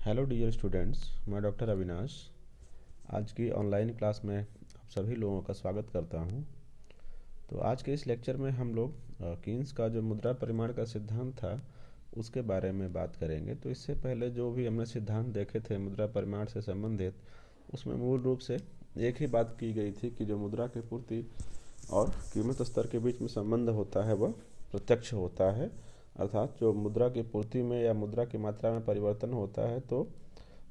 Hello dear students, मैं doctor Avinash आज की ऑनलाइन क्लास में आप सभी लोगों का स्वागत करता हूं। तो आज के इस लेक्चर में हम लोग कीन्स का जो मुद्रा परिमाण का सिद्धांत था उसके बारे में बात करेंगे। तो इससे पहले जो भी हमने सिद्धांत देखे थे मुद्रा परिमाण से संबंधित, उसमें मूल रूप से एक ही बात की गई थी कि जो मुद्रा की पूर्ति और कीमत स्तर के बीच में संबंध होता है वह प्रत्यक्ष होता है। अर्थात जो मुद्रा की पूर्ति में या मुद्रा की मात्रा में परिवर्तन होता है तो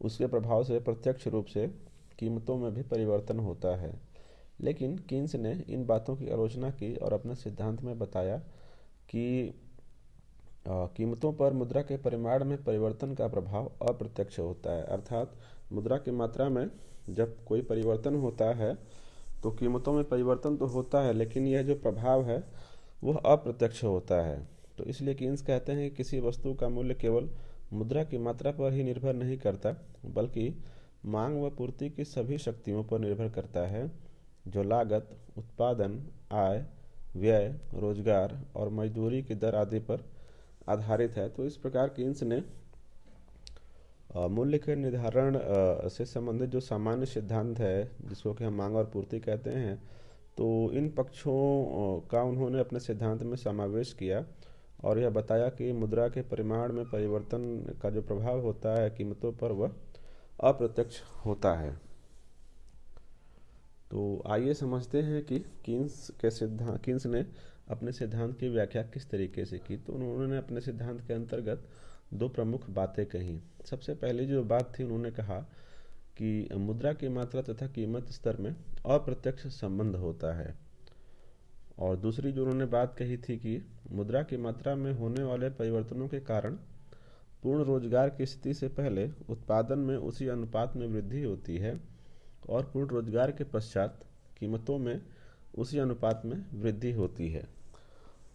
उसके प्रभाव से प्रत्यक्ष रूप से कीमतों में भी परिवर्तन होता है। लेकिन कीन्स ने इन बातों की आलोचना की और अपने सिद्धांत में बताया कि कीमतों पर मुद्रा के परिमाण में परिवर्तन का प्रभाव अप्रत्यक्ष होता है। अर्थात मुद्रा की मात्रा में जब कोई परिवर्तन होता है तो कीमतों में परिवर्तन तो होता है, लेकिन यह जो प्रभाव है वह अप्रत्यक्ष होता है। तो इसलिए कीन्स कहते हैं कि किसी वस्तु का मूल्य केवल मुद्रा की मात्रा पर ही निर्भर नहीं करता, बल्कि मांग व पूर्ति की सभी शक्तियों पर निर्भर करता है, जो लागत, उत्पादन, आय, व्यय, रोजगार और मजदूरी की दर आदि पर आधारित है। तो इस प्रकार कीन्स ने मूल्य के निर्धारण से संबंधित जो सामान्य सिद्धांत है, जिसको कि हम मांग और पूर्ति कहते हैं, तो इन पक्षों का उन्होंने अपने सिद्धांत में समावेश किया और यह बताया कि मुद्रा के परिमाण में परिवर्तन का जो प्रभाव होता है कीमतों पर वह अप्रत्यक्ष होता है। तो आइए समझते हैं कि कीन्स ने अपने सिद्धांत की व्याख्या किस तरीके से की। तो उन्होंने अपने सिद्धांत के अंतर्गत दो प्रमुख बातें कही। सबसे पहली जो बात थी, उन्होंने कहा कि मुद्रा की मात्रा तथा कीमत स्तर में अप्रत्यक्ष संबंध होता है। और दूसरी जो उन्होंने बात कही थी कि मुद्रा की मात्रा में होने वाले परिवर्तनों के कारण पूर्ण रोजगार की स्थिति से पहले उत्पादन में उसी अनुपात में वृद्धि होती है और पूर्ण रोजगार के पश्चात कीमतों में उसी अनुपात में वृद्धि होती है।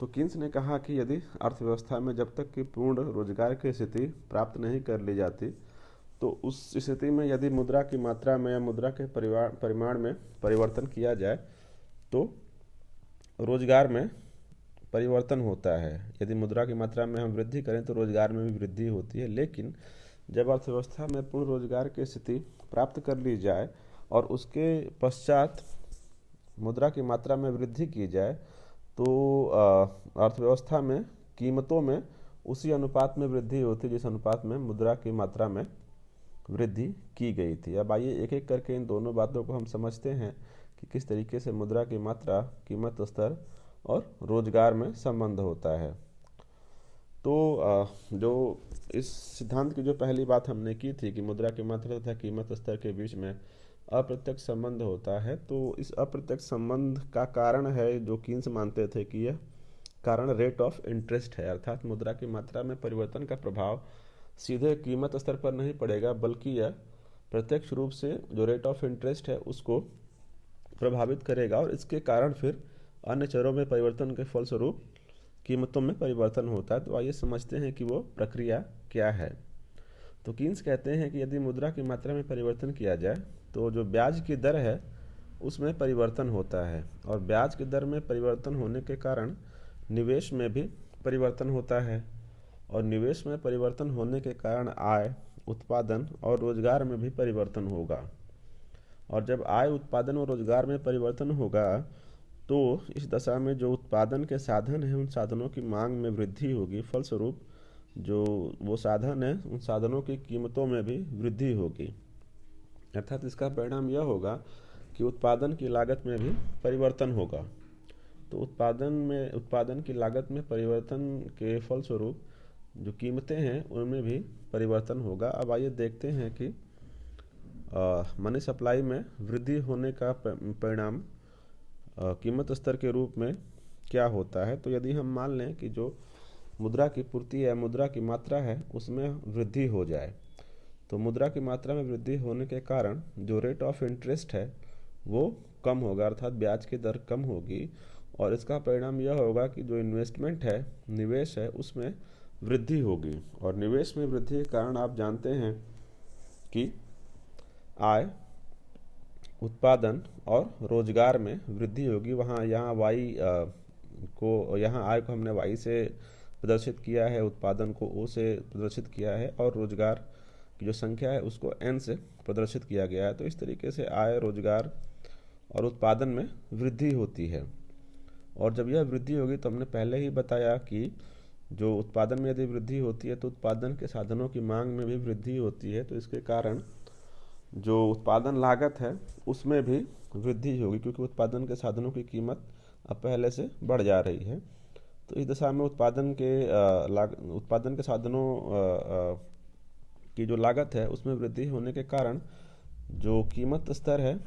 तो कीन्स ने कहा कि यदि अर्थव्यवस्था में जब तक कि पूर्ण रोजगार की स्थिति प्राप्त नहीं कर ली जाती, तो उस स्थिति में यदि मुद्रा की मात्रा में या मुद्रा के परिमाण में परिवर्तन किया जाए तो रोजगार में परिवर्तन होता है। यदि मुद्रा की मात्रा में हम वृद्धि करें तो रोजगार में भी वृद्धि होती है। लेकिन जब अर्थव्यवस्था में पूर्ण रोजगार की स्थिति प्राप्त कर ली जाए और उसके पश्चात मुद्रा की मात्रा में वृद्धि की जाए तो अर्थव्यवस्था में कीमतों में उसी अनुपात में वृद्धि होती है जिस अनुपात में मुद्रा की मात्रा में वृद्धि की गई थी। अब आइए एक एक करके इन दोनों बातों को हम समझते हैं कि किस तरीके से मुद्रा की मात्रा, कीमत स्तर और रोजगार में संबंध होता है। तो जो इस सिद्धांत की जो पहली बात हमने की थी कि मुद्रा की मात्रा तथा कीमत स्तर के बीच में अप्रत्यक्ष संबंध होता है, तो इस अप्रत्यक्ष संबंध का कारण है, जो कीन्स मानते थे कि यह कारण रेट ऑफ इंटरेस्ट है। अर्थात मुद्रा की मात्रा में परिवर्तन का प्रभाव सीधे कीमत स्तर पर नहीं पड़ेगा, बल्कि यह प्रत्यक्ष रूप से जो रेट ऑफ इंटरेस्ट है उसको प्रभावित करेगा और इसके कारण फिर अन्य चरों में परिवर्तन के फलस्वरूप कीमतों में परिवर्तन होता है। तो आइए समझते हैं कि वो प्रक्रिया क्या है। तो कीन्स कहते हैं कि यदि मुद्रा की मात्रा में परिवर्तन किया जाए तो जो ब्याज की दर है उसमें परिवर्तन होता है, और ब्याज की दर में परिवर्तन होने के कारण निवेश में भी परिवर्तन होता है, और निवेश में परिवर्तन होने के कारण आय, उत्पादन और रोजगार में भी परिवर्तन होगा। और जब आय, उत्पादन और रोजगार में परिवर्तन होगा तो इस दशा में जो उत्पादन के साधन हैं उन साधनों की मांग में वृद्धि होगी। फलस्वरूप जो वो साधन है उन साधनों की कीमतों में भी वृद्धि होगी। अर्थात इसका परिणाम यह होगा कि उत्पादन की लागत में भी परिवर्तन होगा। तो उत्पादन की लागत में परिवर्तन के फलस्वरूप जो कीमतें हैं उनमें भी परिवर्तन होगा। अब आइए देखते हैं कि मनी सप्लाई में वृद्धि होने का परिणाम कीमत स्तर के रूप में क्या होता है। तो यदि हम मान लें कि जो मुद्रा की पूर्ति या मुद्रा की मात्रा है उसमें वृद्धि हो जाए, तो मुद्रा की मात्रा में वृद्धि होने के कारण जो रेट ऑफ इंटरेस्ट है वो कम होगा, अर्थात ब्याज की दर कम होगी, और इसका परिणाम यह होगा कि जो इन्वेस्टमेंट है, निवेश है, उसमें वृद्धि होगी। और निवेश में वृद्धि के कारण आप जानते हैं कि आय, उत्पादन और रोजगार में वृद्धि होगी। यहाँ आय को हमने y से प्रदर्शित किया है, उत्पादन को o से प्रदर्शित किया है और रोजगार की जो संख्या है उसको n से प्रदर्शित किया गया है। तो इस तरीके से आय, रोजगार और उत्पादन में वृद्धि होती है। और जब यह वृद्धि होगी तो हमने पहले ही बताया कि जो उत्पादन में यदि वृद्धि होती है तो उत्पादन के साधनों की मांग में भी वृद्धि होती है। तो इसके कारण जो उत्पादन लागत है उसमें भी वृद्धि होगी, क्योंकि उत्पादन के साधनों की कीमत अब पहले से बढ़ जा रही है। तो इस दशा में उत्पादन के साधनों की जो लागत है उसमें वृद्धि होने के कारण जो कीमत स्तर है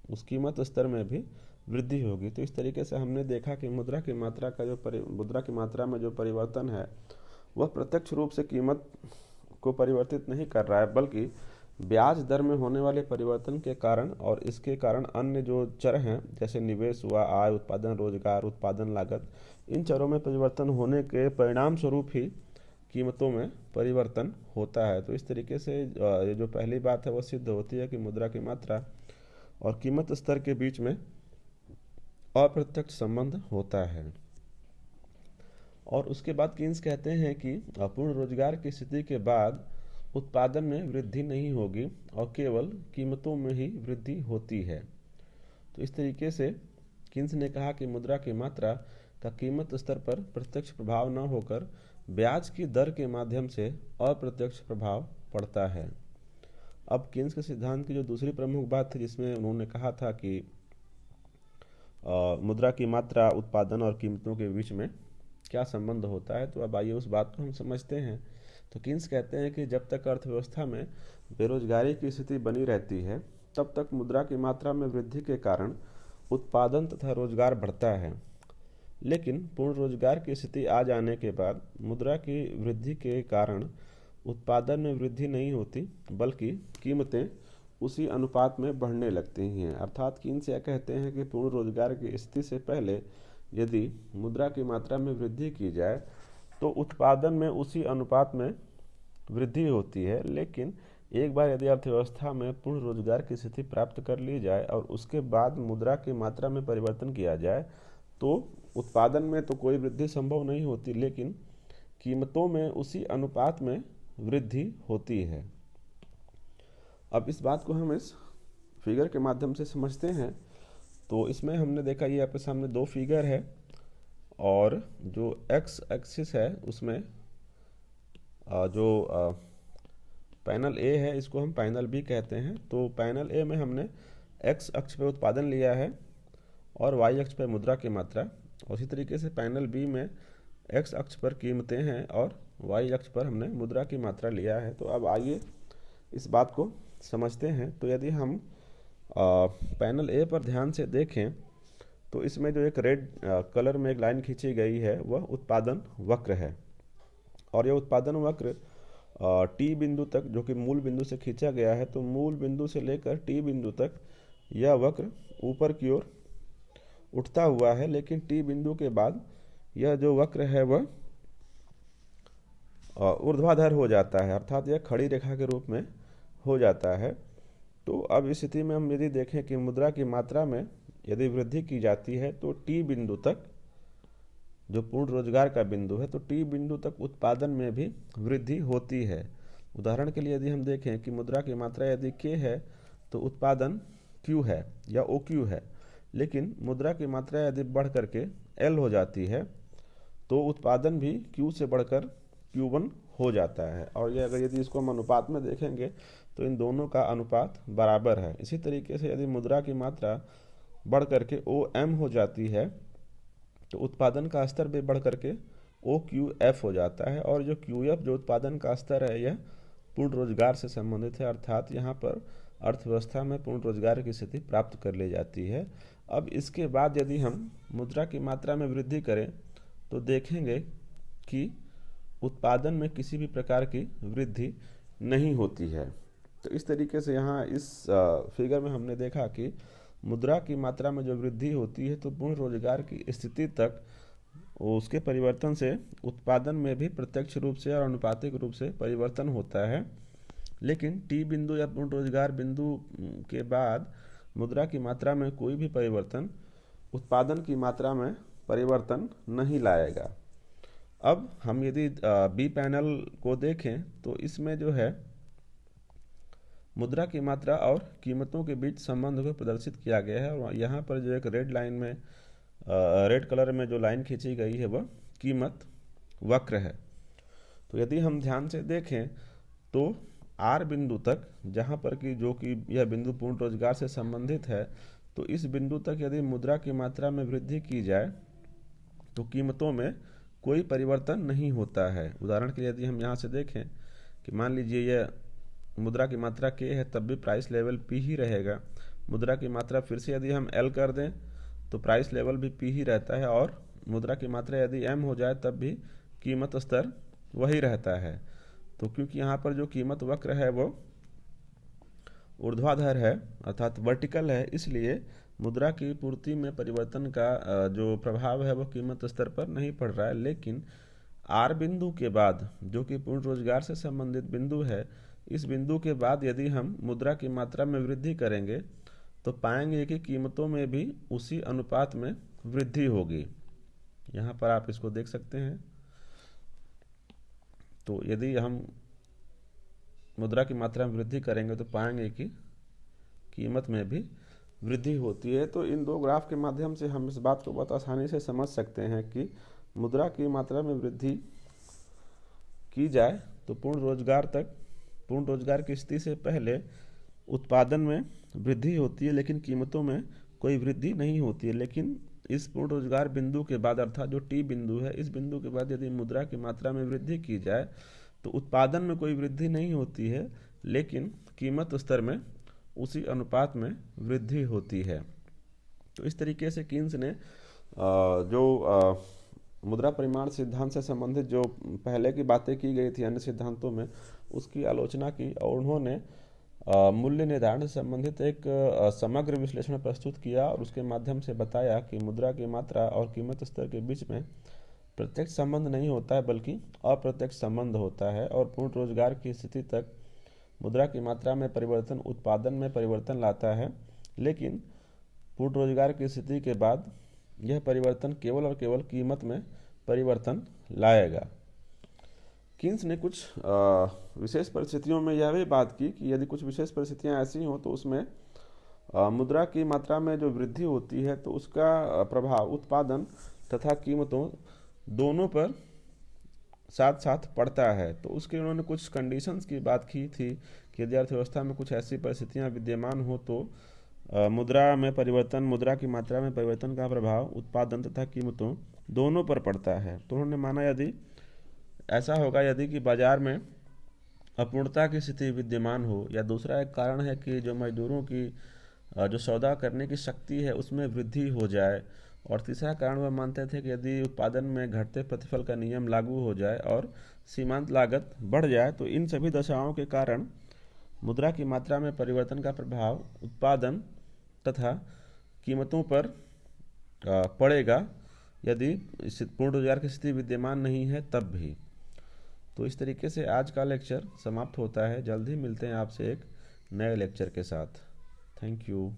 उस कीमत स्तर में भी वृद्धि होगी। तो इस तरीके से हमने देखा कि मुद्रा की मात्रा में जो परिवर्तन है वह प्रत्यक्ष रूप से कीमत को परिवर्तित नहीं कर रहा है, बल्कि ब्याज दर में होने वाले परिवर्तन के कारण और इसके कारण अन्य जो चर हैं जैसे निवेश हुआ, आय, उत्पादन, रोजगार, उत्पादन लागत, इन चरों में परिवर्तन होने के परिणाम स्वरूप ही कीमतों में परिवर्तन होता है। तो इस तरीके से ये जो पहली बात है वो सिद्ध होती है कि मुद्रा की मात्रा और कीमत स्तर के बीच में अप्रत्यक्ष संबंध होता है। और उसके बाद कीन्स कहते हैं कि पूर्ण रोजगार की स्थिति के बाद उत्पादन में वृद्धि नहीं होगी और केवल कीमतों में ही वृद्धि होती है। तो इस तरीके से कीन्स ने कहा कि मुद्रा की मात्रा का कीमत स्तर पर प्रत्यक्ष प्रभाव न होकर ब्याज की दर के माध्यम से अप्रत्यक्ष प्रभाव पड़ता है। अब कीन्स के सिद्धांत की जो दूसरी प्रमुख बात थी जिसमें उन्होंने कहा था कि मुद्रा की मात्रा, उत्पादन और कीमतों के बीच में क्या संबंध होता है, तो अब आइए उस बात को हम समझते हैं। तो कीन्स कहते हैं कि जब तक अर्थव्यवस्था में बेरोजगारी की स्थिति बनी रहती है तब तक मुद्रा की मात्रा में वृद्धि के कारण उत्पादन तथा रोजगार बढ़ता है। लेकिन पूर्ण रोजगार की स्थिति आ जाने के बाद मुद्रा की वृद्धि के कारण उत्पादन में वृद्धि नहीं होती, बल्कि कीमतें उसी अनुपात में बढ़ने लगती हैं। अर्थात कीन्स यह कहते हैं कि पूर्ण रोजगार की स्थिति से पहले यदि मुद्रा की मात्रा में वृद्धि की जाए तो उत्पादन में उसी अनुपात में वृद्धि होती है। लेकिन एक बार यदि अर्थव्यवस्था में पूर्ण रोजगार की स्थिति प्राप्त कर ली जाए और उसके बाद मुद्रा की मात्रा में परिवर्तन किया जाए तो उत्पादन में तो कोई वृद्धि संभव नहीं होती, लेकिन कीमतों में उसी अनुपात में वृद्धि होती है। अब इस बात को हम इस फिगर के माध्यम से समझते हैं। तो इसमें हमने देखा, ये आपके सामने दो फिगर है और जो एक्स एक्सिस है उसमें जो पैनल ए है इसको हम पैनल बी कहते हैं। तो पैनल ए में हमने एक्स अक्ष पर उत्पादन लिया है और वाई अक्ष पर मुद्रा की मात्रा, और इसी तरीके से पैनल बी में एक्स अक्ष पर कीमतें हैं और वाई अक्ष पर हमने मुद्रा की मात्रा लिया है। तो अब आइए इस बात को समझते हैं। तो यदि हम पैनल ए पर ध्यान से देखें तो इसमें जो एक रेड कलर में एक लाइन खींची गई है वह उत्पादन वक्र है, और यह उत्पादन वक्र टी बिंदु तक, जो कि मूल बिंदु से खींचा गया है, तो मूल बिंदु से लेकर टी बिंदु तक यह वक्र ऊपर की ओर उठता हुआ है। लेकिन टी बिंदु के बाद यह जो वक्र है वह ऊर्ध्वाधर हो जाता है, अर्थात यह खड़ी रेखा के रूप में हो जाता है। तो अब इस स्थिति में हम यदि देखें कि मुद्रा की मात्रा में यदि वृद्धि की जाती है तो टी बिंदु तक, जो पूर्ण रोजगार का बिंदु है, तो टी बिंदु तक उत्पादन में भी वृद्धि होती है। उदाहरण के लिए यदि हम देखें कि मुद्रा की मात्रा यदि के है तो उत्पादन क्यू है या ओ क्यू है, लेकिन मुद्रा की मात्रा यदि बढ़ करके एल हो जाती है तो उत्पादन भी क्यू से बढ़कर Q1 हो जाता है। और ये अगर यदि इसको हम अनुपात में देखेंगे तो इन दोनों का अनुपात बराबर है। इसी तरीके से यदि मुद्रा की मात्रा बढ़ करके OM हो जाती है तो उत्पादन का स्तर भी बढ़ करके OQF हो जाता है, और जो QF जो उत्पादन का स्तर है यह पूर्ण रोजगार से संबंधित है, अर्थात यहाँ पर अर्थव्यवस्था में पूर्ण रोजगार की स्थिति प्राप्त कर ली जाती है। अब इसके बाद यदि हम मुद्रा की मात्रा में वृद्धि करें तो देखेंगे कि उत्पादन में किसी भी प्रकार की वृद्धि नहीं होती है। तो इस तरीके से यहाँ इस फिगर में हमने देखा कि मुद्रा की मात्रा में जो वृद्धि होती है तो पूर्ण रोजगार की स्थिति तक उसके परिवर्तन से उत्पादन में भी प्रत्यक्ष रूप से और अनुपातिक रूप से परिवर्तन होता है। लेकिन टी बिंदु या पूर्ण रोजगार बिंदु के बाद मुद्रा की मात्रा में कोई भी परिवर्तन उत्पादन की मात्रा में परिवर्तन नहीं लाएगा। अब हम यदि बी पैनल को देखें तो इसमें जो है मुद्रा की मात्रा और कीमतों के बीच संबंध को प्रदर्शित किया गया है। और यहाँ पर जो एक रेड लाइन में रेड कलर में जो लाइन खींची गई है वह कीमत वक्र है। तो यदि हम ध्यान से देखें तो आर बिंदु तक, जहाँ पर कि जो कि यह बिंदु पूर्ण रोजगार से संबंधित है, तो इस बिंदु तक यदि मुद्रा की मात्रा में वृद्धि की जाए तो कीमतों में कोई परिवर्तन नहीं होता है। उदाहरण के लिए यदि हम यहाँ से देखें कि मान लीजिए यह मुद्रा की मात्रा के है, तब भी प्राइस लेवल पी ही रहेगा। मुद्रा की मात्रा फिर से यदि हम एल कर दें तो प्राइस लेवल भी पी ही रहता है, और मुद्रा की मात्रा यदि एम हो जाए तब भी कीमत स्तर वही रहता है। तो क्योंकि यहाँ पर जो कीमत वक्र है वो ऊर्ध्वाधर है अर्थात वर्टिकल है, इसलिए मुद्रा की पूर्ति में परिवर्तन का जो प्रभाव है वो कीमत स्तर पर नहीं पड़ रहा है। लेकिन आर बिंदु के बाद, जो कि पूर्ण रोजगार से संबंधित बिंदु है, इस बिंदु के बाद यदि हम मुद्रा की मात्रा में वृद्धि करेंगे तो पाएंगे कि कीमतों में भी उसी अनुपात में वृद्धि होगी। यहाँ पर आप इसको देख सकते हैं। तो यदि हम मुद्रा की मात्रा में वृद्धि करेंगे तो पाएंगे कि कीमत में भी वृद्धि होती है। तो इन दो ग्राफ के माध्यम से हम इस बात को बहुत आसानी से समझ सकते हैं कि मुद्रा की मात्रा में वृद्धि की जाए तो पूर्ण रोजगार की स्थिति से पहले उत्पादन में वृद्धि होती है, लेकिन कीमतों में कोई वृद्धि नहीं होती है। लेकिन इस पूर्ण रोजगार बिंदु के बाद, अर्थात जो टी बिंदु है, इस बिंदु के बाद यदि मुद्रा की मात्रा में वृद्धि की जाए तो उत्पादन में कोई वृद्धि नहीं होती है, लेकिन कीमत स्तर में उसी अनुपात में वृद्धि होती है। तो इस तरीके से कीन्स ने जो मुद्रा परिमाण सिद्धांत से संबंधित जो पहले की बातें की गई थी अन्य सिद्धांतों में, उसकी आलोचना की और उन्होंने मूल्य निर्धारण से संबंधित एक समग्र विश्लेषण प्रस्तुत किया और उसके माध्यम से बताया कि मुद्रा की मात्रा और कीमत स्तर के बीच में प्रत्यक्ष संबंध नहीं होता है बल्कि अप्रत्यक्ष संबंध होता है, और पूर्ण रोजगार की स्थिति तक मुद्रा की मात्रा में परिवर्तन उत्पादन में परिवर्तन लाता है, लेकिन पूर्ण रोजगार की स्थिति के बाद यह परिवर्तन केवल और केवल कीमत में परिवर्तन लाएगा। कीन्स ने कुछ विशेष परिस्थितियों में यह भी बात की कि यदि कुछ विशेष परिस्थितियां ऐसी हों तो उसमें मुद्रा की मात्रा में जो वृद्धि होती है तो उसका प्रभाव उत्पादन तथा कीमतों दोनों पर साथ साथ पड़ता है। तो उसके उन्होंने कुछ कंडीशंस की बात की थी कि यदि अर्थव्यवस्था में कुछ ऐसी परिस्थितियां विद्यमान हो तो मुद्रा की मात्रा में परिवर्तन का प्रभाव उत्पादन तथा कीमतों दोनों पर पड़ता है। तो उन्होंने माना यदि ऐसा होगा, यदि कि बाजार में अपूर्णता की स्थिति विद्यमान हो, या दूसरा एक कारण है कि जो मजदूरों की जो सौदा करने की शक्ति है उसमें वृद्धि हो जाए, और तीसरा कारण वह मानते थे कि यदि उत्पादन में घटते प्रतिफल का नियम लागू हो जाए और सीमांत लागत बढ़ जाए, तो इन सभी दशाओं के कारण मुद्रा की मात्रा में परिवर्तन का प्रभाव उत्पादन तथा कीमतों पर पड़ेगा, यदि पूर्ण रोजगार की स्थिति विद्यमान नहीं है तब भी। तो इस तरीके से आज का लेक्चर समाप्त होता है। जल्द ही मिलते हैं आपसे एक नए लेक्चर के साथ। Thank you.